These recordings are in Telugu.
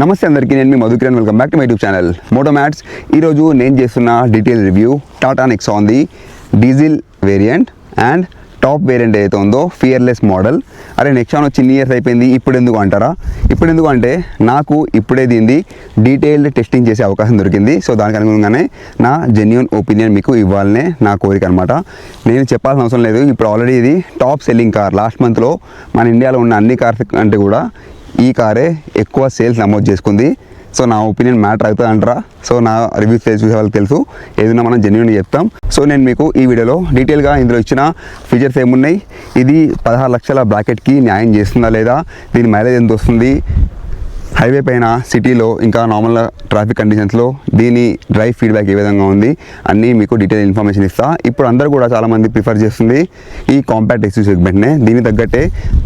నమస్తే అందరికీ, నేను మీ Madhukiran. Welcome back to my YouTube channel Moto Mats. ఈరోజు నేను చేస్తున్న detail review Tata Nexon the diesel variant and top variant ఏదైతే ఉందో ఫియర్లెస్ మోడల్. అరే నెక్సాన్ వచ్చి ఇన్ని ఇయర్స్ అయిపోయింది, ఇప్పుడు ఎందుకు అంటారా? ఇప్పుడు ఎందుకు అంటే నాకు ఇప్పుడే దీన్ని డీటెయిల్డ్ టెస్టింగ్ చేసే అవకాశం దొరికింది. సో దానికి అనుగుణంగానే నా జెన్యూన్ ఒపీనియన్ మీకు ఇవ్వాలనే నా కోరిక అనమాట. నేను చెప్పాల్సిన అవసరం లేదు, ఇప్పుడు ఆల్రెడీ ఇది టాప్ సెల్లింగ్ కార్. లాస్ట్ మంత్లో మన ఇండియాలో ఉన్న అన్ని కార్స్ అంటే కూడా ఈ కారే ఎక్కువ సేల్స్ నమోదు చేసుకుంది. సో నా ఒపీనియన్ మ్యాటర్ అవుతుంది అంటారా? సో నా రివ్యూస్ చూసే వాళ్ళకి తెలుసు, ఏదైనా మనం జెన్యూన్గా చెప్తాం. సో నేను మీకు ఈ వీడియోలో డీటెయిల్గా ఇందులో ఇచ్చిన ఫీచర్స్ ఏమున్నాయి, ఇది 16 లక్షల బ్రాకెట్కి న్యాయం చేస్తుందా లేదా, దీని మైలేజ్ ఎంత వస్తుంది, హైవే పైన సిటీలో ఇంకా నార్మల్ ట్రాఫిక్ కండిషన్స్లో దీని డ్రైవ్ ఫీడ్బ్యాక్ ఏ విధంగా ఉంది అన్నీ మీకు డీటెయిల్ ఇన్ఫర్మేషన్ ఇస్తా. ఇప్పుడు అందరూ కూడా చాలామంది ప్రిఫర్ చేస్తుంది ఈ కాంపాక్ట్ ఎస్యూవీ సెగ్మెంట్నే. దీని తగ్గట్టే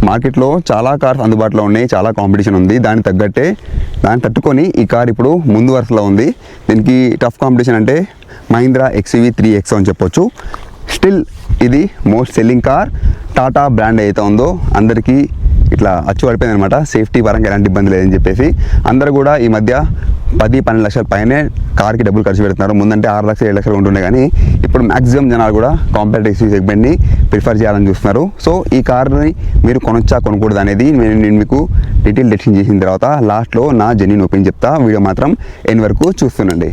మార్కెట్లో చాలా కార్స్ అందుబాటులో ఉన్నాయి, చాలా కాంపిటీషన్ ఉంది. దాన్ని తట్టుకొని ఈ కార్ ఇప్పుడు ముందు వరుసలో ఉంది. దీనికి టఫ్ కాంపిటీషన్ అంటే మహీంద్రా XUV 3X అని చెప్పొచ్చు. స్టిల్ ఇది most selling car. Tata brand అయితే ఉందో అందరికీ ఇట్లా అచ్చు పడిపోయింది అనమాట. సేఫ్టీ పరంగా ఎలాంటి ఇబ్బంది లేదని చెప్పేసి అందరూ కూడా ఈ మధ్య 10-12 లక్షల పైనే కార్కి డబ్బులు ఖర్చు పెడుతున్నారు. ముందంటే 6 లక్షలు 7 లక్షలు ఉంటుండే, కానీ ఇప్పుడు మ్యాక్సిమం జనాలు కూడా కాంపాక్ట్ ఎస్యూవీ సెగ్మెంట్ని ప్రిఫర్ చేయాలని చూస్తున్నారు. సో ఈ కార్ని మీరు కొనొచ్చా కొనకూడదు అనేది నేను మీకు డీటెయిల్ టెస్టింగ్ చేసిన తర్వాత లాస్ట్లో నా జెన్యూన్ ఒపీనియన్ చెప్తా. వీడియో మాత్రం ఎండ్ వరకు చూస్తుండండి.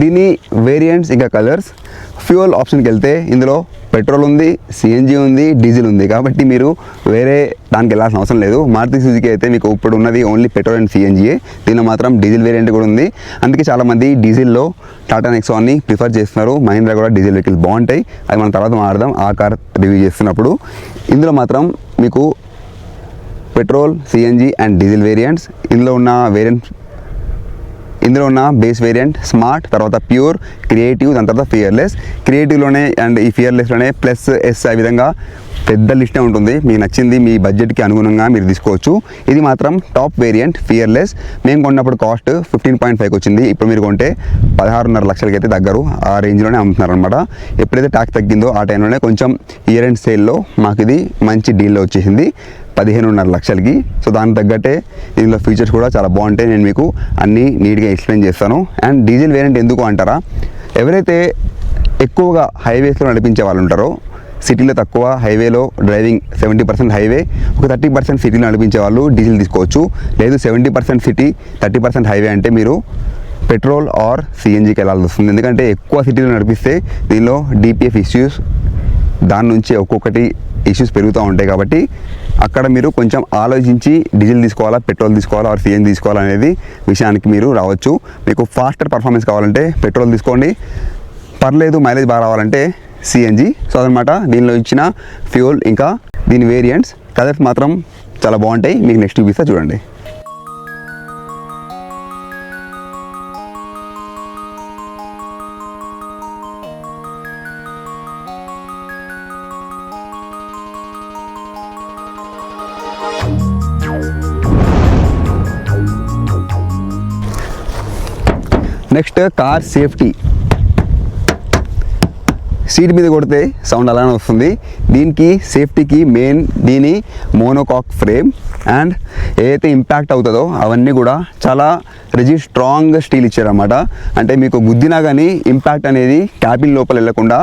దీని వేరియంట్స్ ఇంకా కలర్స్. ఫ్యూయల్ ఆప్షన్కి వెళ్తే ఇందులో పెట్రోల్ ఉంది, సిఎన్జి ఉంది, డీజిల్ ఉంది. కాబట్టి మీరు వేరే దానికి వెళ్ళాల్సిన అవసరం లేదు. మారుతి సుజుకి అయితే మీకు ఇప్పుడు ఉన్నది ఓన్లీ పెట్రోల్ అండ్ సిఎన్జియే. దీనిలో మాత్రం డీజిల్ వేరియంట్ కూడా ఉంది. అందుకే చాలామంది డీజిల్లో టాటా నెక్సాన్ని ప్రిఫర్ చేస్తున్నారు. మహీంద్రా కూడా డీజిల్ వెహికల్ బాగుంటాయి, అది మనం తర్వాత మాట్లాడదాం ఆ కార్ రివ్యూ చేస్తున్నప్పుడు. ఇందులో మాత్రం మీకు petrol, CNG and diesel variants. ఇందులో ఉన్న బేస్ వేరియంట్ స్మార్ట్, తర్వాత ప్యూర్, క్రియేటివ్, దాని తర్వాత ఫియర్లెస్. క్రియేటివ్లోనే అండ్ ఈ ఫియర్లెస్లోనే ప్లస్ ఎస్ ఆ విధంగా పెద్ద లిస్టే ఉంటుంది. మీకు నచ్చింది మీ బడ్జెట్కి అనుగుణంగా మీరు తీసుకోవచ్చు. ఇది మాత్రం టాప్ వేరియంట్ ఫియర్లెస్. మేము కొన్నప్పుడు కాస్ట్ 15.5 వచ్చింది. ఇప్పుడు మీరు కొంటే 16.5 లక్షలకి అయితే దగ్గరు ఆ రేంజ్లోనే అమ్ముతున్నారు అనమాట. ఎప్పుడైతే ట్యాక్స్ తగ్గిందో ఆ టైంలోనే కొంచెం ఇయర్ ఎండ్ సేల్లో మాకు ఇది మంచి డీల్లో వచ్చేసింది 15.5 లక్షలకి. సో దానికి తగ్గట్టే దీనిలో ఫీచర్స్ కూడా చాలా బాగుంటాయి. నేను మీకు అన్నీ నీట్గా ఎక్స్ప్లెయిన్ చేస్తాను. అండ్ డీజిల్ వేరియంట్ ఎందుకు అంటారా, ఎవరైతే ఎక్కువగా హైవేస్లో నడిపించే వాళ్ళు ఉంటారో, సిటీలో తక్కువ, హైవేలో డ్రైవింగ్ 70% హైవే, ఒక 30% సిటీలో నడిపించే వాళ్ళు డీజిల్ తీసుకోవచ్చు. లేదు 70% సిటీ 30% హైవే అంటే మీరు పెట్రోల్ ఆర్ సిఎన్జికి వెళ్ళాల్సి వస్తుంది. ఎందుకంటే ఎక్కువ సిటీలో నడిపిస్తే దీనిలో DPF ఇష్యూస్, దాని నుంచి ఒక్కొక్కటి ఇష్యూస్ పెరుగుతూ ఉంటాయి. కాబట్టి అక్కడ మీరు కొంచెం ఆలోచించి డీజిల్ తీసుకోవాలా, పెట్రోల్ తీసుకోవాలా ఆర్ సిఎన్జి తీసుకోవాలా అనేది విషయానికి మీరు రావచ్చు. మీకు ఫాస్టర్ పర్ఫార్మెన్స్ కావాలంటే పెట్రోల్ తీసుకోండి, పర్లేదు మైలేజ్ బాగా రావాలంటే సిఎన్జి. సో అదనమాట దీనిలో ఇచ్చిన ఫ్యూల్ ఇంకా దీని వేరియంట్స్. కలర్స్ మాత్రం చాలా బాగుంటాయి, మీకు నెక్స్ట్ చూపిస్తా చూడండి. Next car safety. సీట్ మీద కొడితే సౌండ్ అలానే వస్తుంది. దీనికి సేఫ్టీకి మెయిన్ దీని మోనోకాక్ ఫ్రేమ్ అండ్ ఏదైతే ఇంపాక్ట్ అవుతుందో అవన్నీ కూడా చాలా రిజిడ్ స్ట్రాంగ్ స్టీల్ ఇచ్చారన్నమాట. అంటే మీకు గుద్దినా కానీ ఇంపాక్ట్ అనేది క్యాబిన్ లోపల వెళ్ళకుండా.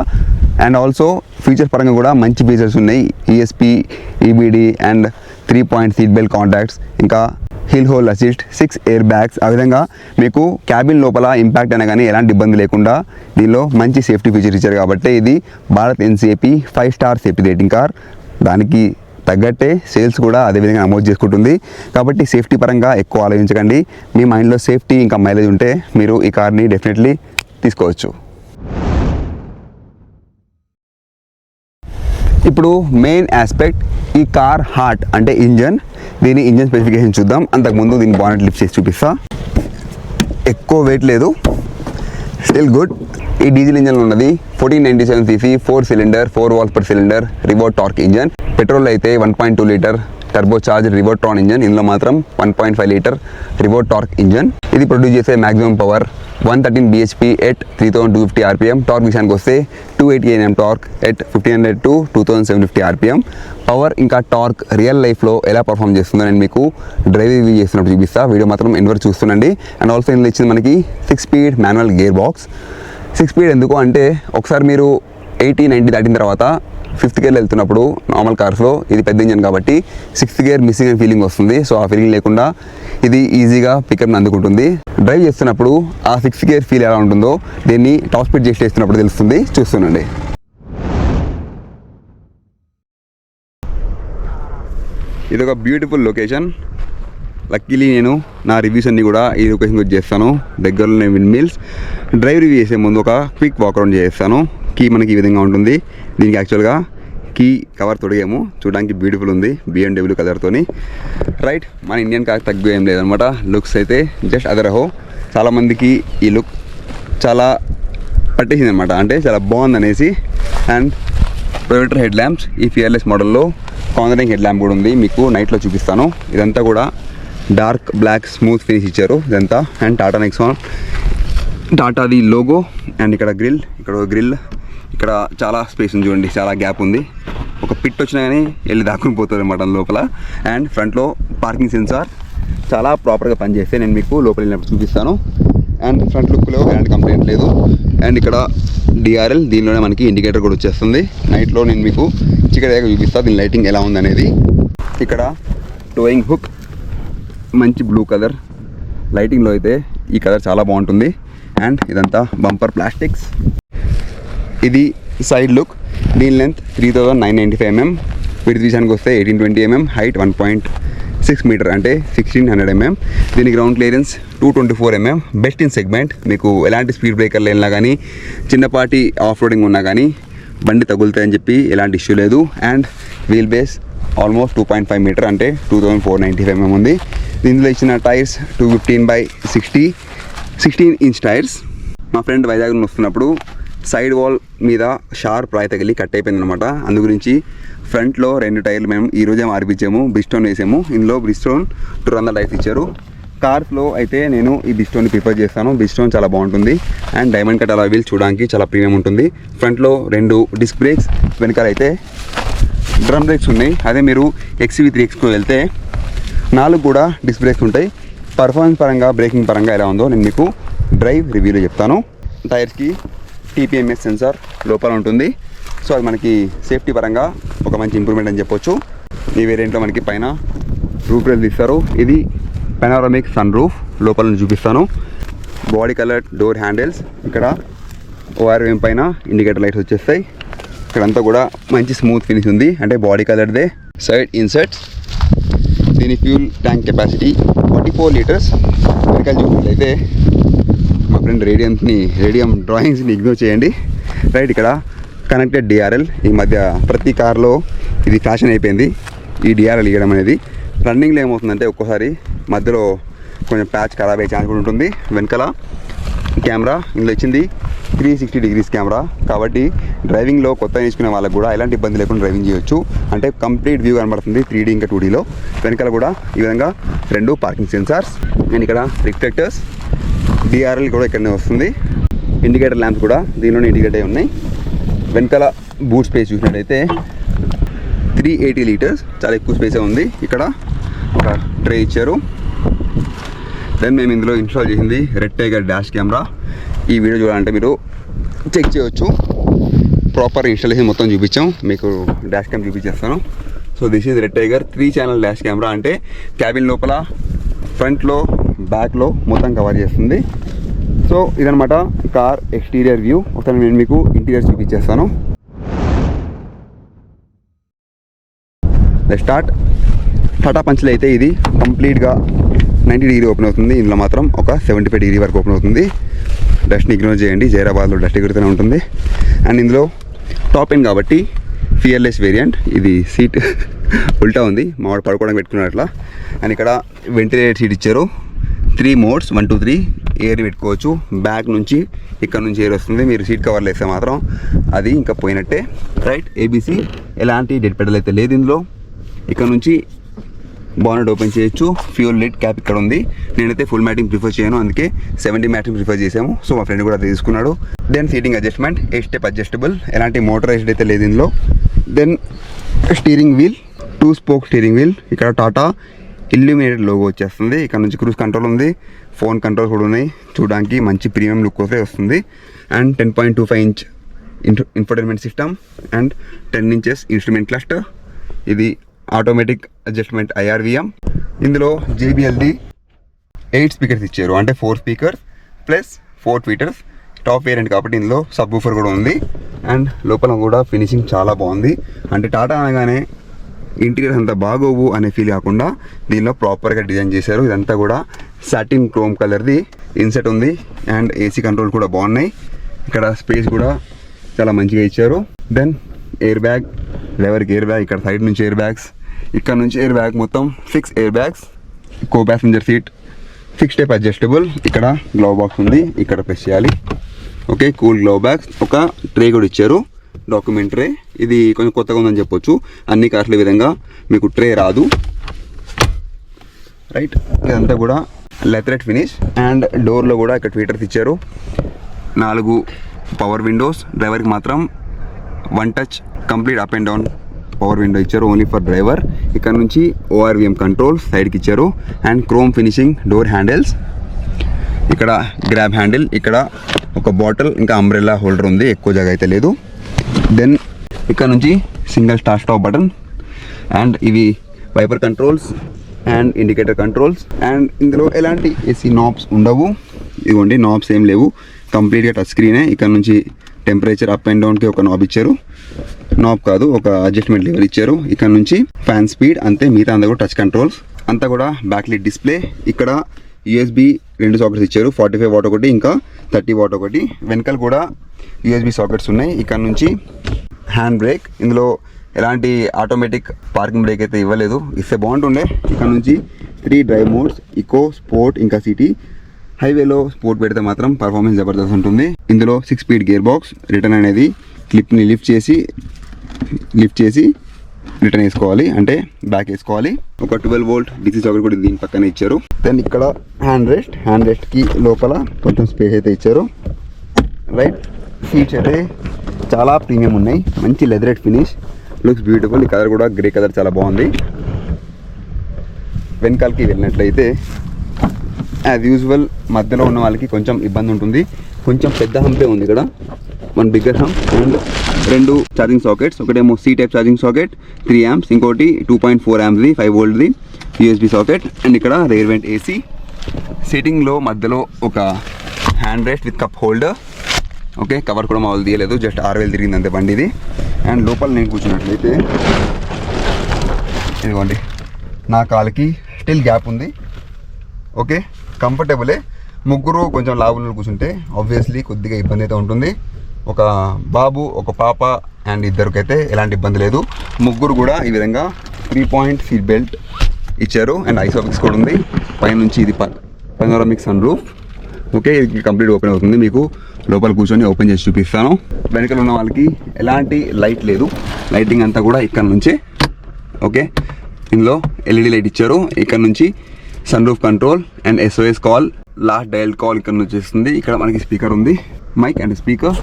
అండ్ ఆల్సో ఫీచర్స్ పరంగా కూడా మంచి ఫీచర్స్ ఉన్నాయి. ESP, EBD and 3 point seat belt contacts, ఇంకా hill hold assist, 6 air bags. ఆ విధంగా మీకు క్యాబిన్ లోపల ఇంపాక్ట్ అయినా కానీ ఎలాంటి ఇబ్బంది లేకుండా దీనిలో మంచి సేఫ్టీ ఫీచర్ ఇచ్చారు. కాబట్టి ఇది Bharat NCAP 5 star safety rating car. దానికి తగ్గట్టే సేల్స్ కూడా అదేవిధంగా నమోదు చేసుకుంటుంది. కాబట్టి సేఫ్టీ పరంగా ఎక్కువ ఆలోచించకండి. మీ మైండ్లో సేఫ్టీ ఇంకా మైలేజ్ ఉంటే మీరు ఈ కార్ని డెఫినెట్లీ తీసుకోవచ్చు. ఇప్పుడు మెయిన్ ఆస్పెక్ట్ ఈ కార్ హార్ట్ అంటే ఇంజన్. దీని ఇంజన్ స్పెసిఫికేషన్ చూద్దాం. అంతకుముందు దీన్ని బానెట్ లిఫ్ట్ చేసి చూపిస్తా. ఎక్కువ వెయిట్ లేదు, స్టిల్ గుడ్. ఈ డీజిల్ ఇంజన్ ఉన్నది 1497cc 4 cylinder 4 valves per cylinder reverse torque engine. Petrol అయితే 1.2 litre turbo charge Revotron engine. ఇందులో మాత్రం 1.5 లీటర్ రివో టార్క్ ఇంజన్. ఇది ప్రొడ్యూస్ చేసే maximum power 113 bhp at 3250 rpm. Torque విషయానికి వస్తే 280 Nm torque at 1500 to 2750 rpm. Power ఇంకా టార్క్ రియల్ లైఫ్లో ఎలా పర్ఫామ్ చేస్తుందో నేను మీకు డ్రైవ్ రివ్యూ చేస్తున్నప్పుడు చూపిస్తా. వీడియో మాత్రం ఎన్వర్ చూస్తుండండి. అండ్ ఆల్సో ఇందులో ఇచ్చింది మనకి 6 speed manual gear box. 6 speed ఎందుకు అంటే ఒకసారి మీరు 80-90 దాటిన తర్వాత 5th గేర్లో వెళ్తున్నప్పుడు నార్మల్ కార్స్లో ఇది పెద్ద ఇంజన్ కాబట్టి 6th గేర్ మిస్సింగ్ అనే ఫీలింగ్ వస్తుంది. సో ఆ ఫీలింగ్ లేకుండా ఇది ఈజీగా పికప్ని అందుకుంటుంది. డ్రైవ్ చేస్తున్నప్పుడు ఆ 6th గేర్ ఫీల్ ఎలా ఉంటుందో దీన్ని టాప్ స్పీడ్ చేసి చేస్తున్నప్పుడు తెలుస్తుంది. చూస్తుండండి. ఇది ఒక బ్యూటిఫుల్ లొకేషన్. లక్కీలీ నేను నా రివ్యూస్ అన్నీ కూడా ఈ లొకేషన్ గురించి చేస్తాను. దగ్గరలోనే విండ్ మిల్స్. డ్రైవ్ రివ్యూ చేసే ముందు ఒక క్విక్ వాక్ అరౌండ్ చేస్తాను. కీ మనకి ఈ విధంగా ఉంటుంది. దీనికి యాక్చువల్గా కీ కవర్ తొడిగాము, చూడడానికి బ్యూటిఫుల్ ఉంది BMW కలర్తోని. రైట్, మన ఇండియన్ కార్ తక్కువ ఏం లేదనమాట. లుక్స్ అయితే జస్ట్ అదరహో. చాలామందికి ఈ లుక్ చాలా పట్టేసింది అనమాట, అంటే చాలా బాగుంది అనేసి. అండ్ ప్రొజెక్టర్ హెడ్ ల్యాంప్స్ ఈ ఫియర్లెస్ మోడల్లో కార్నరింగ్ హెడ్ ల్యాంప్ కూడా ఉంది. మీకు నైట్లో చూపిస్తాను. ఇదంతా కూడా డార్క్ బ్లాక్ స్మూత్ ఫినిష్ ఇచ్చారు ఇదంతా. అండ్ టాటా నెక్సాన్, టాటాది లోగో. అండ్ ఇక్కడ గ్రిల్, ఇక్కడ గ్రిల్, ఇక్కడ చాలా స్పేస్ ఉంది చూడండి, చాలా గ్యాప్ ఉంది. ఒక పిట్ వచ్చినా కానీ వెళ్ళి దాక్కుని పోతుంది అనమాట లోపల. అండ్ ఫ్రంట్లో పార్కింగ్ సెన్సార్ చాలా ప్రాపర్గా పనిచేస్తే నేను మీకు లోపల వెళ్ళినప్పుడు చూపిస్తాను. అండ్ ఫ్రంట్ లుక్లో ఎలాంటి కంప్లైంట్ లేదు. అండ్ ఇక్కడ DRL, దీనిలోనే మనకి ఇండికేటర్ కూడా వచ్చేస్తుంది. నైట్లో నేను మీకు చికెన్ చూపిస్తాను దీని లైటింగ్ ఎలా ఉందనేది. ఇక్కడ టోయింగ్ హుక్ మంచి బ్లూ కలర్, లైటింగ్లో అయితే ఈ కలర్ చాలా బాగుంటుంది. అండ్ ఇదంతా బంపర్ ప్లాస్టిక్స్. ఇది సైడ్ లుక్. దీని లెంత్ 3995 mm, విడ్త్ విషయానికి వస్తే 1820 mm, హైట్ 1.6 మీటర్ అంటే 1600 mm. దీని ground clearance 224 mm, best in segment. మీకు ఎలాంటి స్పీడ్ బ్రేకర్లు వెళ్ళినా కానీ చిన్నపాటి ఆఫ్ రోడింగ్ ఉన్నా కానీ బండి తగులుతాయని చెప్పి ఎలాంటి ఇష్యూ లేదు. And wheel base almost 2.5 metre అంటే 2495 mm ఉంది. దీనిలో ఇచ్చిన టైర్స్ 215/60 16 ఇంచ్ టైర్స్. మా ఫ్రెండ్ వైజాగ్ నుండి వస్తున్నప్పుడు సైడ్ వాల్ మీద షార్ప్ రాయి తగిలి కట్ అయిపోయింది అనమాట. అందు గురించి ఫ్రంట్లో 2 టైర్లు మేము ఈరోజే మార్పించాము, బ్రిస్టోన్ వేసాము. ఇందులో బ్రిస్టోన్ 200 టైర్స్ ఇచ్చారు. కార్స్లో అయితే నేను ఈ బ్రిస్టోన్ని ప్రిఫర్ చేస్తాను. బ్రిస్టోన్ చాలా బాగుంటుంది. And diamond cut alloy wheel చూడడానికి చాలా ప్రీమియం ఉంటుంది. ఫ్రంట్లో 2 డిస్క్ బ్రేక్స్, వెనకాల అయితే డ్రమ్ బ్రేక్స్ ఉన్నాయి. అదే మీరు XV3Xకు వెళ్తే 4 కూడా డిస్క్ బ్రేక్స్ ఉంటాయి. పర్ఫార్మెన్స్ పరంగా, బ్రేకింగ్ పరంగా ఎలా ఉందో నేను మీకు డ్రైవ్ రివ్యూలో చెప్తాను. టైర్స్కి TPMS సెన్సార్ లోపల ఉంటుంది. సో అది మనకి సేఫ్టీ పరంగా ఒక మంచి ఇంప్రూవ్మెంట్ అని చెప్పొచ్చు. ఈ వేరియంట్లో మనకి పైన రూఫ్ రైల్ ఇస్తారు. ఇది పెనారమిక్ సన్ రూఫ్, లోపల నుంచి చూపిస్తాను. బాడీ కలర్ డోర్ హ్యాండిల్స్, ఇక్కడ ORM పైన ఇండికేటర్ లైట్స్ వచ్చేస్తాయి. ఇక్కడంతా కూడా మంచి స్మూత్ ఫినిష్ ఉంది, అంటే బాడీ కలర్దే. సైడ్ ఇన్సర్ట్స్, దీని ఫ్యూల్ ట్యాంక్ కెపాసిటీ 44 లీటర్స్. వెనకాల చూసినట్లయితే మా ఫ్రెండ్ రేడియం డ్రాయింగ్స్ని ఇగ్నోర్ చేయండి. రైట్, ఇక్కడ కనెక్టెడ్ DRL. ఈ మధ్య ప్రతి కార్లో ఇది ఫ్యాషన్ అయిపోయింది, ఈ DRL ఇవ్వడం అనేది. రన్నింగ్లో ఏమవుతుందంటే ఒక్కోసారి మధ్యలో కొంచెం ప్యాచ్ ఖరాబ్ అయ్యే ఛాన్స్ కూడా ఉంటుంది. వెనకాల కెమెరా ఇందులో ఇచ్చింది 360 degrees కెమెరా కాబట్టి డ్రైవింగ్లో కొత్త నేర్చుకునే వాళ్ళకి కూడా ఎలాంటి ఇబ్బంది లేకుండా డ్రైవింగ్ చేయొచ్చు. అంటే కంప్లీట్ వ్యూ కనబడుతుంది 3D ఇంకా 2Dలో. వెనకాల కూడా ఈ విధంగా 2 పార్కింగ్ సెన్సార్స్. అండ్ ఇక్కడ రిఫ్లెక్టర్స్, DRL కూడా ఇక్కడనే వస్తుంది. ఇండికేటర్ ల్యాంప్స్ కూడా దీనిలోనే ఇండికేట్ అయి ఉన్నాయి. వెనకాల బూట్ స్పేస్ చూసినట్టయితే 380 లీటర్స్, చాలా ఎక్కువ స్పేసే ఉంది. ఇక్కడ ఒక ట్రే ఇచ్చారు. దెన్ మేము ఇందులో ఇన్స్టాల్ చేసింది రెడ్ టైగర్ డాష్ కెమెరా. ఈ వీడియో చూడాలంటే మీరు చెక్ చేయొచ్చు. ప్రాపర్ ఇన్స్టాలేషన్ మొత్తం చూపించాం, మీకు డాష్ క్యామ్ చూపించేస్తాను. So this is red tiger 3 channel dash camera. అంటే క్యాబిన్ లోపల, ఫ్రంట్లో, బ్యాక్లో మొత్తం కవర్ చేస్తుంది. సో ఇదనమాట కార్ ఎక్స్టీరియర్ వ్యూ. ఒకసారి నేను మీకు ఇంటీరియర్ చూపించేస్తాను. స్టార్ట్. టాటా పంచ్లో అయితే ఇది కంప్లీట్గా 90 డిగ్రీ ఓపెన్ అవుతుంది. ఇందులో మాత్రం ఒక 75 డిగ్రీ వరకు ఓపెన్ అవుతుంది. డస్ట్ని ఇగ్నోర్ చేయండి, జైరాబాద్లో డస్ట్ ఎగురుతూనే ఉంటుంది. అండ్ ఇందులో టాప్ ఎండ్ కాబట్టి ఫియర్లెస్ వేరియంట్. ఇది సీట్ ఉల్టా ఉంది, మావాడు పడుకోవడానికి పెట్టుకున్నట్లా. అండ్ ఇక్కడ వెంటిలేటర్ సీట్ ఇచ్చారు. 3 మోడ్స్ 1 2 3 ఎయిర్ పెట్టుకోవచ్చు. బ్యాక్ నుంచి ఇక్కడ నుంచి ఎయిర్ వస్తుంది. మీరు సీట్ కవర్లు వేస్తే మాత్రం అది ఇంకా పోయినట్టే. రైట్, ABC ఎలాంటి డెడ్ పెడల్ అయితే లేదు ఇందులో. ఇక్కడ నుంచి బానెట్ ఓపెన్ చేయొచ్చు. ఫ్యూల్ లిడ్ క్యాప్ ఇక్కడ ఉంది. నేనైతే ఫుల్ మ్యాటింగ్ ప్రిఫర్ చేయను, అందుకే 70 మ్యాటింగ్ ప్రిఫర్ చేసాము. సో మా ఫ్రెండ్ కూడా అది తీసుకున్నాడు. Then seating adjustment 8 step adjustable, ఎలాంటి మోటరైజ్డ్ అయితే లేదు ఇందులో. Then steering wheel 2 spoke steering wheel. ఇక్కడ టాటా ఇల్యూమినేటెడ్ లోగో వచ్చేస్తుంది. ఇక్కడ నుంచి క్రూజ్ కంట్రోల్ ఉంది, ఫోన్ కంట్రోల్స్ కూడా ఉన్నాయి. చూడడానికి మంచి ప్రీమియం లుక్ అయితే వస్తుంది. And 10.25 inch infotainment system and 10 inches instrument cluster. ఇది ఆటోమేటిక్ అడ్జస్ట్మెంట్ IRVM. ఇందులో JBLది 8 స్పీకర్స్ ఇచ్చారు, అంటే 4 speakers plus 4 tweeters. Top variant కాబట్టి ఇందులో సబ్ వూఫర్ కూడా ఉంది. అండ్ లోపల కూడా ఫినిషింగ్ చాలా బాగుంది. అంటే టాటా అనగానే ఇంటీరియర్ అంతా బాగోవు అనే ఫీల్ కాకుండా దీనిలో ప్రాపర్గా డిజైన్ చేశారు. ఇదంతా కూడా సాటిన్ క్రోమ్ కలర్ది ఇన్సెట్ ఉంది. అండ్ AC కంట్రోల్ కూడా బాగున్నాయి. ఇక్కడ స్పేస్ కూడా చాలా మంచిగా ఇచ్చారు. దెన్ ఎయిర్ బ్యాగ్, డ్రైవర్కి ఎయిర్ బ్యాగ్, ఇక్కడ సైడ్ నుంచి ఎయిర్ బ్యాగ్స్, ఇక్కడ నుంచి ఎయిర్ బ్యాగ్, మొత్తం 6 air bags. Co passenger seat 6 step adjustable. ఇక్కడ గ్లవ్ బాక్స్ ఉంది, ఇక్కడ ప్రెస్ చేయాలి. Okay, cool glove bags. ఒక ట్రే కూడా ఇచ్చారు, డాక్యుమెంట్ ట్రే. ఇది కొంచెం కొత్తగా ఉందని చెప్పొచ్చు, అన్ని కార్ల విధంగా మీకు ట్రే రాదు. రైట్, ఇదంతా కూడా లెథరెట్ ఫినిష్. అండ్ డోర్లో కూడా ఇక్కడ ట్వీటర్స్ ఇచ్చారు. 4 పవర్ విండోస్, డ్రైవర్కి మాత్రం 1 touch complete up and down power window ఇచ్చారు, ఓన్లీ ఫర్ డ్రైవర్. ఇక్కడ నుంచి ORVM కంట్రోల్స్ సైడ్కి ఇచ్చారు. And chrome finishing door handles. ఇక్కడ గ్రాబ్ హ్యాండిల్, ఇక్కడ ఒక బాటిల్, ఇంకా అంబ్రెల్లా హోల్డర్ ఉంది, ఎక్కువ జాగా అయితే లేదు. దెన్ ఇక్కడ నుంచి సింగిల్ స్టాప్ బటన్. అండ్ ఇవి wiper controls and indicator controls. And ఇందులో ఎలాంటి AC నాబ్స్ ఉండవు. ఇదిగోండి, నాబ్స్ ఏం లేవు, కంప్లీట్గా టచ్ స్క్రీనే. ఇక్కడ నుంచి టెంపరేచర్ అప్ అండ్ డౌన్కి ఒక నాబ్ ఇచ్చారు, నాబ్ కాదు ఒక అడ్జస్ట్మెంట్ లెవెల్ ఇచ్చారు. ఇక్కడ నుంచి ఫ్యాన్ స్పీడ్ అంతే, మిగతా అంతా కూడా టచ్ కంట్రోల్స్. అంతా కూడా బ్యాక్లైట్ డిస్ప్లే. ఇక్కడ USB 2 సాకెట్స్ ఇచ్చారు, 45 వాట్ ఒకటి, ఇంకా 30 వాట్ ఒకటి. వెనకాల కూడా USB సాకెట్స్ ఉన్నాయి. ఇక్కడ నుంచి హ్యాండ్ బ్రేక్. ఇందులో ఎలాంటి ఆటోమేటిక్ పార్కింగ్ బ్రేక్ అయితే ఇవ్వలేదు, ఇస్తే బాగుంటుండే. ఇక్కడ నుంచి 3 డ్రైవ్ మోడ్స్, ఇకో, స్పోర్ట్, ఇంకా సిటీ. హైవేలో స్పోర్ట్ పెడితే మాత్రం పర్ఫార్మెన్స్ జబర్దస్త్ ఉంటుంది. ఇందులో 6 స్పీడ్ గేర్ బాక్స్. రిటర్న్ అనేది క్లిప్ని లిఫ్ట్ చేసి రిటర్న్ వేసుకోవాలి, అంటే బ్యాక్ వేసుకోవాలి. ఒక 12 వోల్ట్ DC సాకెట్ కూడా దీని పక్కనే ఇచ్చారు. దెన్ ఇక్కడ హ్యాండ్ రెస్ట్కి లోపల కొంచెం స్పేస్ అయితే ఇచ్చారు. రైట్, సీట్స్ అయితే చాలా ప్రీమియం ఉన్నాయి, మంచి లెదరెట్ ఫినిష్, లుక్స్ బ్యూటిఫుల్. ఈ కలర్ కూడా గ్రే కలర్ చాలా బాగుంది. వెనకాలకి వెళ్ళినట్లయితే యాజ్ యూజువల్ మధ్యలో ఉన్న వాళ్ళకి కొంచెం ఇబ్బంది ఉంటుంది. కొంచెం పెద్ద హంపే ఉంది ఇక్కడ, 1 bigger hump. And 2 charging sockets, ఒకటేమో C type charging socket 3 amps, ఇంకోటి 2.4 amps 5 voltది USB సాకెట్. అండ్ ఇక్కడ రేర్ వెంట్ AC. సీటింగ్లో మధ్యలో ఒక hand rest with cup holder. Okay, cover కూడా మామూలు తీయలేదు, జస్ట్ 6 వేలు తిరిగింది అంతే బండి ఇది. అండ్ లోపల నేను కూర్చున్నట్లయితే ఇదిగోండి, నా కాలుకి స్టిల్ గ్యాప్ ఉంది. ఓకే, కంఫర్టబులే. ముగ్గురు కొంచెం లావులు కూర్చుంటే ఆబ్వియస్లీ కొద్దిగా ఇబ్బంది అయితే ఉంటుంది. ఒక బాబు, ఒక పాప అండ్ ఇద్దరికైతే ఎలాంటి ఇబ్బంది లేదు. ముగ్గురు కూడా ఈ విధంగా 3-point సీట్ బెల్ట్ ఇచ్చారు. అండ్ ఐసోఫిక్స్ కూడా ఉంది. పైనుంచి ఇది పనోరామిక్ సన్ రూఫ్. ఓకే, ఇది కంప్లీట్ ఓపెన్ అవుతుంది. మీకు లోపల కూర్చొని ఓపెన్ చేసి చూపిస్తాను. వెనకాల ఉన్న వాళ్ళకి ఎలాంటి లైట్ లేదు, లైటింగ్ అంతా కూడా ఇక్కడ నుంచే. ఓకే, ఇందులో LED లైట్ ఇచ్చారు. ఇక్కడ నుంచి sunroof control and SOS call, last dial call ఇక్కడ నుంచి వస్తుంది. ఇక్కడ మనకి స్పీకర్ ఉంది, మైక్ అండ్ స్పీకర్.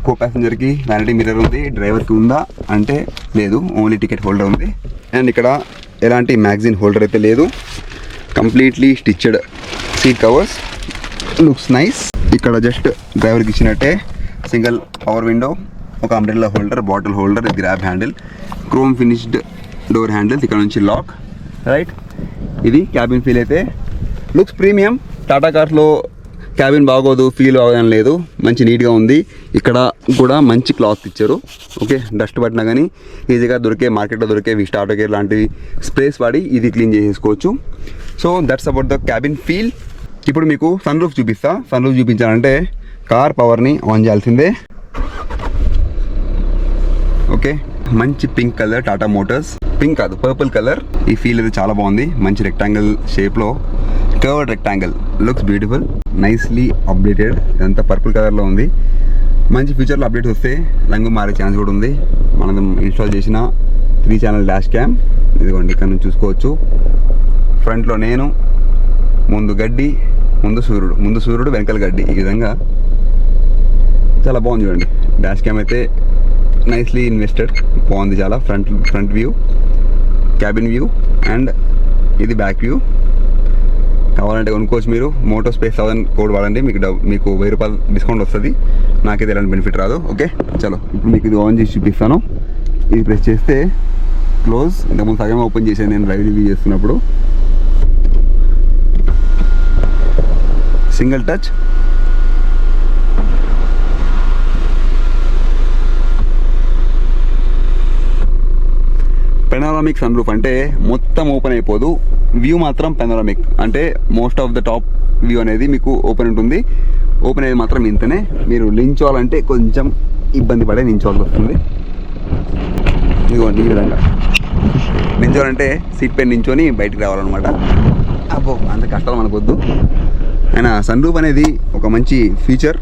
కో ప్యాసింజర్కి వ్యానిటీ మిర్రర్ ఉంది, డ్రైవర్కి ఉందా అంటే లేదు, ఓన్లీ టికెట్ హోల్డర్ ఉంది. అండ్ ఇక్కడ ఎలాంటి మ్యాగజైన్ హోల్డర్ అయితే లేదు, completely stitched seat covers, looks nice. ఇక్కడ జస్ట్ డ్రైవర్కి ఇచ్చినట్టే సింగిల్ పవర్ విండో, ఒక umbrella holder, bottle holder, grab handle, chrome finished door handles. ఇక్కడ నుంచి లాక్. రైట్, ఇది క్యాబిన్ ఫీల్ అయితే లుక్స్ ప్రీమియం. టాటా కార్స్లో క్యాబిన్ బాగోదు, ఫీల్ అవ్వదని లేదు, మంచి నీట్గా ఉంది. ఇక్కడ కూడా మంచి క్లాత్ ఇచ్చారు. ఓకే, డస్ట్ పట్టినా కానీ ఈజీగా దొరికే, మార్కెట్లో దొరికే విస్టా ఆటో కేర్ లాంటివి స్ప్రేస్ వాడి ఇది క్లీన్ చేసేసుకోవచ్చు. So that's about the cabin feel. ఇప్పుడు మీకు సన్ రూఫ్ చూపిస్తా. సన్ రూఫ్ చూపించాలంటే కార్ పవర్ని ఆన్ చేయాల్సిందే. ఓకే, మంచి pink colour, Tata Motors pink కాదు పర్పుల్ కలర్. ఈ ఫీల్ అయితే చాలా బాగుంది, మంచి రెక్టాంగిల్ షేప్లో, curved rectangle, looks beautiful, nicely updated. ఇదంతా పర్పుల్ కలర్లో ఉంది. మంచి ఫ్యూచర్లో అప్డేట్స్ వస్తే రంగు మారే ఛాన్స్ కూడా ఉంది. మనం ఇన్స్టాల్ చేసిన 3 ఛానల్ డాష్ క్యామ్ ఇదిగోండి, ఇక్కడ నుంచి చూసుకోవచ్చు. ఫ్రంట్లో నేను, ముందు గడ్డి, ముందు సూర్యుడు వెనకాల గడ్డి. ఈ విధంగా చాలా బాగుంది చూడండి. డాష్ క్యామ్ అయితే నైస్లీ ఇన్వెస్టెడ్, బాగుంది చాలా. Front view, cabin view and ఇది బ్యాక్ వ్యూ. కావాలంటే కొనుక్కోవచ్చు మీరు. మోటో స్పేస్ 1000 కోడ్ వాడండి, మీకు 1000 రూపాయలు డిస్కౌంట్ వస్తుంది. నాకైతే ఎలాంటి బెనిఫిట్ రాదు. ఓకే చలో, ఇప్పుడు మీకు ఇది ఆన్ చేసి చూపిస్తాను. ఇది ప్రెస్ చేస్తే క్లోజ్. ఇంతకుముందు సగం ఓపెన్ చేశాను నేను డ్రైవ్ రివ్యూ చేస్తున్నప్పుడు. సింగిల్ టచ్, పెనోరామిక్ సన్ రూఫ్ అంటే మొత్తం ఓపెన్ అయిపోదు, వ్యూ మాత్రం పెనోరామిక్. అంటే most of the top view అనేది మీకు ఓపెన్ ఉంటుంది. ఓపెన్ అయ్యేది మాత్రం ఇంతనే. మీరు నించోవాలంటే కొంచెం ఇబ్బంది పడే నించోవాల్సి వస్తుంది. ఇదిగోండి ఈ విధంగా నించోవాలంటే సీట్ పైన నించొని బయటికి రావాలన్నమాట. అబ్బో అంత కష్టాలు మనకొద్దు. అయినా సన్ రూఫ్ అనేది ఒక మంచి ఫీచర్,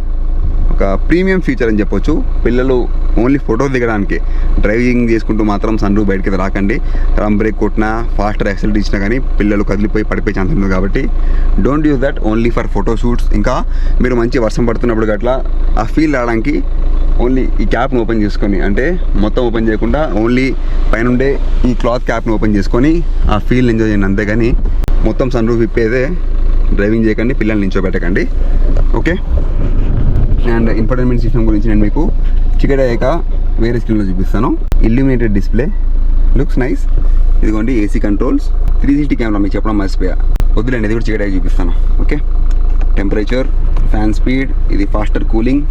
ఒక ప్రీమియం ఫీచర్ అని చెప్పొచ్చు. పిల్లలు ఓన్లీ ఫోటోస్ దిగడానికి, డ్రైవింగ్ చేసుకుంటూ మాత్రం సన్ రూఫ్ బయటకి రాకండి. రమ్ బ్రేక్ కొట్టినా, ఫాస్టర్ యాక్సిలేటర్ ఇచ్చినా కానీ పిల్లలు కదిలిపోయి పడిపోయే ఛాన్స్ ఉంటుంది. కాబట్టి don't use that, only for photo shoots. ఇంకా మీరు మంచి వర్షం పడుతున్నప్పుడు అట్లా ఆ ఫీల్ రావడానికి ఓన్లీ ఈ క్యాప్ను ఓపెన్ చేసుకొని, అంటే మొత్తం ఓపెన్ చేయకుండా ఓన్లీ పైనుండే ఈ క్లాత్ క్యాప్ను ఓపెన్ చేసుకొని ఆ ఫీల్ ఎంజాయ్ చేయండి. అంతేగాని మొత్తం సన్ రూఫ్ ఇప్పేదే డ్రైవింగ్ చేయకండి, పిల్లల్ని నించోబెట్టకండి. ఓకే. అండ్ ఇన్ఫర్టైన్మెంట్ సిస్టమ్ గురించి నేను మీకు చికెట్ అయ్యాక వేరే స్క్రీన్లో చూపిస్తాను. Illuminated display, looks nice. ఇదిగోండి ఏసీ కంట్రోల్స్, 360 కెమెరా. మీకు చెప్పడం మర్చిపోయా, వద్దులేండి, ఇది కూడా చికెట్ అయ్యి చూపిస్తాను. ఓకే. టెంపరేచర్, ఫ్యాన్ స్పీడ్, ఇది ఫాస్టర్ కూలింగ్,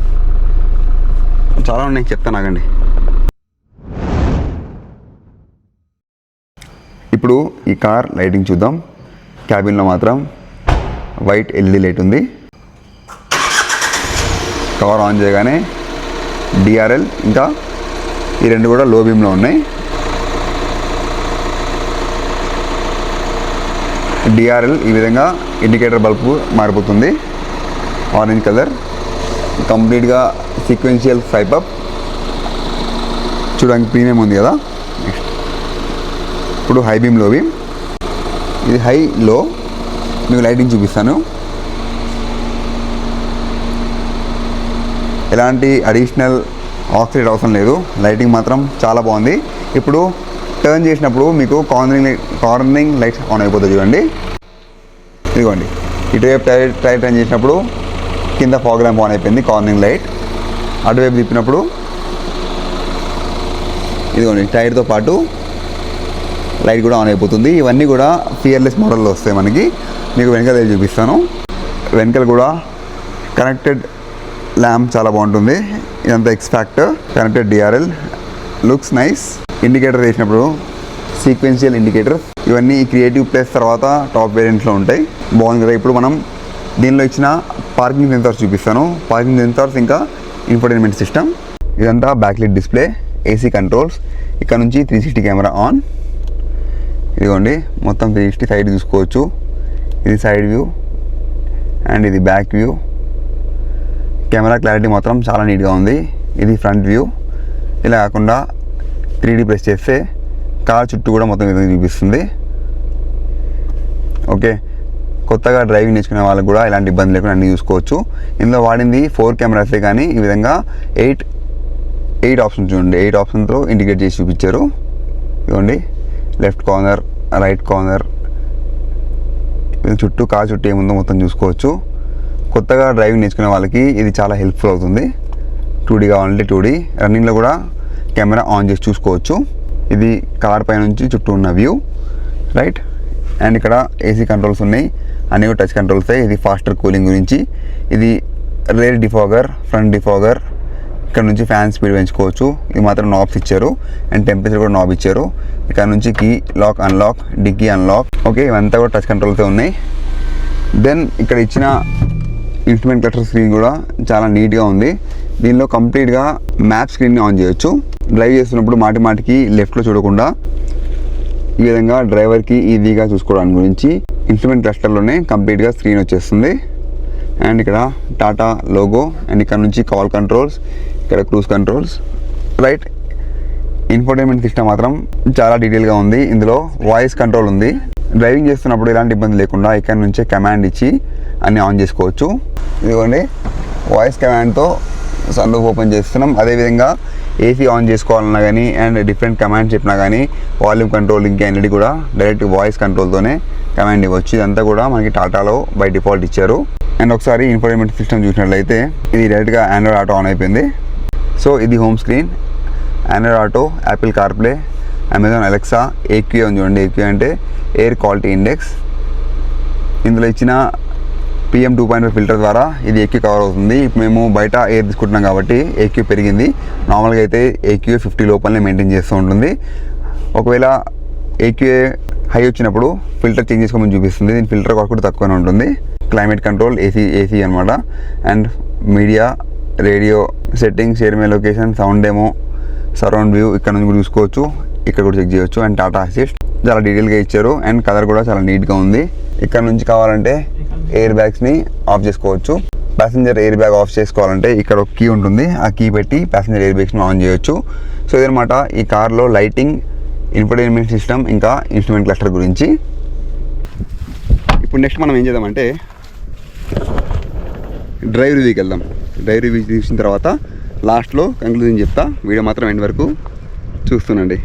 చాలా ఉన్నాయి చెప్తాను, ఆగండి. ఇప్పుడు ఈ కార్ లైటింగ్ చూద్దాం. క్యాబిన్లో మాత్రం వైట్ ఎల్ఈడి లైట్ ఉంది. కవర్ ఆన్ చేయగానే డిఆర్ఎల్, ఇంకా ఈ రెండు కూడా లో బీమ్లో ఉన్నాయి. డిఆర్ఎల్ ఈ విధంగా ఇండికేటర్ బల్బు మారిపోతుంది, ఆరెంజ్ కలర్. కంప్లీట్గా సీక్వెన్షియల్ స్వైప్ అప్, చూడడానికి ప్రీమియం ఉంది కదా. ఇప్పుడు హై బీమ్, లో బీమ్. ఇది హై లో, మీకు లైటింగ్ చూపిస్తాను. ఎలాంటి అడిషనల్ ఆక్సిడెంట్ అవసరం లేదు, లైటింగ్ మాత్రం చాలా బాగుంది. ఇప్పుడు టర్న్ చేసినప్పుడు మీకు కార్నరింగ్ లైట్స్ ఆన్ అయిపోతుంది చూడండి. ఇదిగోండి, ఇటువైపు టైర్ టర్న్ చేసినప్పుడు కింద ఫాగ్ ల్యాంప్ ఆన్ అయిపోయింది, కార్నరింగ్ లైట్. అటువైపు తిప్పినప్పుడు ఇదిగోండి టైర్తో పాటు లైట్ కూడా ఆన్ అయిపోతుంది. ఇవన్నీ కూడా ఫియర్లెస్ మోడల్లో వస్తాయి మనకి. మీకు వెనకాల చూపిస్తాను. వెనకాల కూడా కనెక్టెడ్ ల్యాంప్ చాలా బాగుంటుంది. ఇదంతా X factor, connected DRL, looks nice. Indicator వేసినప్పుడు సీక్వెన్షియల్ ఇండికేటర్. ఇవన్నీ క్రియేటివ్ ప్లేస్ తర్వాత టాప్ వేరియంట్స్లో ఉంటాయి. బాగుంది కదా. ఇప్పుడు మనం దీనిలో ఇచ్చిన పార్కింగ్ సెన్సార్స్ చూపిస్తాను. పార్కింగ్ సెన్సార్స్ ఇంకా ఇన్ఫర్టైన్మెంట్ సిస్టమ్. ఇదంతా బ్యాక్లైట్ డిస్ప్లే, ఏసీ కంట్రోల్స్. ఇక్కడ నుంచి 360 కెమెరా ఆన్. ఇదిగోండి మొత్తం 360 సైడ్ చూసుకోవచ్చు. ఇది సైడ్ వ్యూ అండ్ ఇది బ్యాక్ వ్యూ. కెమెరా క్లారిటీ మాత్రం చాలా నీట్గా ఉంది. ఇది ఫ్రంట్ వ్యూ. ఇలా కాకుండా 3D ప్రెస్ చేస్తే కార్ చుట్టూ కూడా మొత్తం విధంగా చూపిస్తుంది. ఓకే. కొత్తగా డ్రైవింగ్ నేర్చుకునే వాళ్ళకి కూడా ఇలాంటి ఇబ్బంది లేకుండా అన్నీ చూసుకోవచ్చు. ఇందులో వాడింది 4 కెమెరాసే, కానీ ఈ విధంగా 8 ఆప్షన్స్ చూడండి. 8 ఆప్షన్తో ఇండికేట్ చేసి చూపించారు. ఇదిగోండి లెఫ్ట్ కార్నర్, రైట్ కార్నర్, చుట్టూ కార్ చుట్టూ ఏముందో మొత్తం చూసుకోవచ్చు. కొత్తగా డ్రైవింగ్ నేర్చుకునే వాళ్ళకి ఇది చాలా హెల్ప్ఫుల్ అవుతుంది. 2D కావాలంటే 2D, రన్నింగ్లో కూడా కెమెరా ఆన్ చేసి చూసుకోవచ్చు. ఇది కార్ పై నుంచి చుట్టూ ఉన్న వ్యూ, రైట్. అండ్ ఇక్కడ ఏసీ కంట్రోల్స్ ఉన్నాయి, అన్నీ కూడా టచ్ కంట్రోల్స్. ఇది ఫాస్టర్ కూలింగ్ గురించి. ఇది రేర్ డిఫాగర్, ఫ్రంట్ డిఫాగర్. ఇక్కడ నుంచి ఫ్యాన్ స్పీడ్ పెంచుకోవచ్చు. ఇది మాత్రం నాబ్స్ ఇచ్చారు అండ్ టెంపరేచర్ కూడా నాబ్ ఇచ్చారు. ఇక్కడ నుంచి key lock, unlock, dicky unlock. Okay, ఇవంతా కూడా టచ్ కంట్రోల్తో ఉన్నాయి. దెన్ ఇక్కడ ఇచ్చిన ఇన్స్ట్రుమెంట్ క్లస్టర్ స్క్రీన్ కూడా చాలా నీట్గా ఉంది. దీనిలో కంప్లీట్గా మ్యాప్ స్క్రీన్ని ఆన్ చేయొచ్చు. డ్రైవ్ చేస్తున్నప్పుడు మాటికి లెఫ్ట్లో చూడకుండా ఈ విధంగా డ్రైవర్కి ఈజీగా చూసుకోవడానికి గురించి ఇన్స్ట్రుమెంట్ క్లస్టర్లోనే కంప్లీట్గా స్క్రీన్ వచ్చేస్తుంది. అండ్ ఇక్కడ టాటా లోగో అండ్ ఇక్కడ నుంచి కాల్ కంట్రోల్స్, ఇక్కడ cruise controls, right. Infotainment system మాత్రం చాలా డీటెయిల్గా ఉంది. ఇందులో వాయిస్ కంట్రోల్ ఉంది, డ్రైవింగ్ చేస్తున్నప్పుడు ఎలాంటి ఇబ్బంది లేకుండా ఇక్కడ నుంచే కమాండ్ ఇచ్చి అన్నీ ఆన్ చేసుకోవచ్చు. ఇదిగోండి వాయిస్ కమాండ్తో సన్ రూఫ్ ఓపెన్ చేస్తున్నాం. అదేవిధంగా ఏసీ ఆన్ చేసుకోవాలన్నా కానీ అండ్ డిఫరెంట్ కమాండ్స్ చెప్పినా కానీ వాల్యూమ్ కంట్రోల్ ఇంకా అన్నిటి కూడా డైరెక్ట్ వాయిస్ కంట్రోల్తోనే కమాండ్ ఇవ్వచ్చు. ఇదంతా కూడా మనకి టాటాలో బై డిఫాల్ట్ ఇచ్చారు. అండ్ ఒకసారి ఇన్ఫర్టైన్మెంట్ సిస్టమ్ చూసినట్లయితే ఇది డైరెక్ట్గా ఆండ్రాయిడ్ ఆటో ఆన్ అయిపోయింది. సో ఇది home screen, Android auto, Apple CarPlay, Amazon Alexa, AQ అని చూడండి. ఏక్యూ అంటే ఎయిర్ క్వాలిటీ ఇండెక్స్. ఇందులో ఇచ్చిన PM 2.5 ఫిల్టర్ ద్వారా ఇది ఏక్యూ కవర్ అవుతుంది. ఇప్పుడు మేము బయట ఎయిర్ తీసుకుంటున్నాం కాబట్టి ఏక్యూ పెరిగింది. నార్మల్గా అయితే ఏక్యూ 50 లోపలనే మెయింటైన్ చేస్తూ ఉంటుంది. ఒకవేళ ఏక్యూ హై వచ్చినప్పుడు ఫిల్టర్ చేంజ్ చేసుకోమని చూపిస్తుంది. దీని ఫిల్టర్ కాస్ట్ కూడా తక్కువనే ఉంటుంది. క్లైమేట్ కంట్రోల్, ఏసీ అనమాట. And media, radio settings, share my location, sound demo, surround view ఇక్కడ నుంచి కూడా చూసుకోవచ్చు. ఇక్కడ కూడా చెక్ చేయవచ్చు. అండ్ టాటా అసిస్ట్ చాలా డీటెయిల్గా ఇచ్చారు. అండ్ కలర్ కూడా చాలా నీట్గా ఉంది. ఇక్కడ నుంచి కావాలంటే ఎయిర్ బ్యాగ్స్ని ఆఫ్ చేసుకోవచ్చు. ప్యాసింజర్ ఎయిర్ బ్యాగ్ ఆఫ్ చేసుకోవాలంటే ఇక్కడ ఒక కీ ఉంటుంది. ఆ కీ పెట్టి ప్యాసింజర్ ఎయిర్ బ్యాగ్స్ని ఆన్ చేయొచ్చు. సో ఇదనమాట ఈ కార్లో లైటింగ్, ఇన్ఫర్టైన్మెంట్ సిస్టమ్ ఇంకా ఇన్స్ట్రుమెంట్ క్లస్టర్ గురించి. ఇప్పుడు నెక్స్ట్ మనం ఏం చేద్దామంటే డ్రైవ్ రివ్యూకి వెళ్దాం. డ్రైవ్ రివ్యూ చూసిన తర్వాత లాస్ట్లో కంక్లూజన్ చెప్తా. వీడియో మాత్రం ఎండ్ వరకు చూస్తుండండి.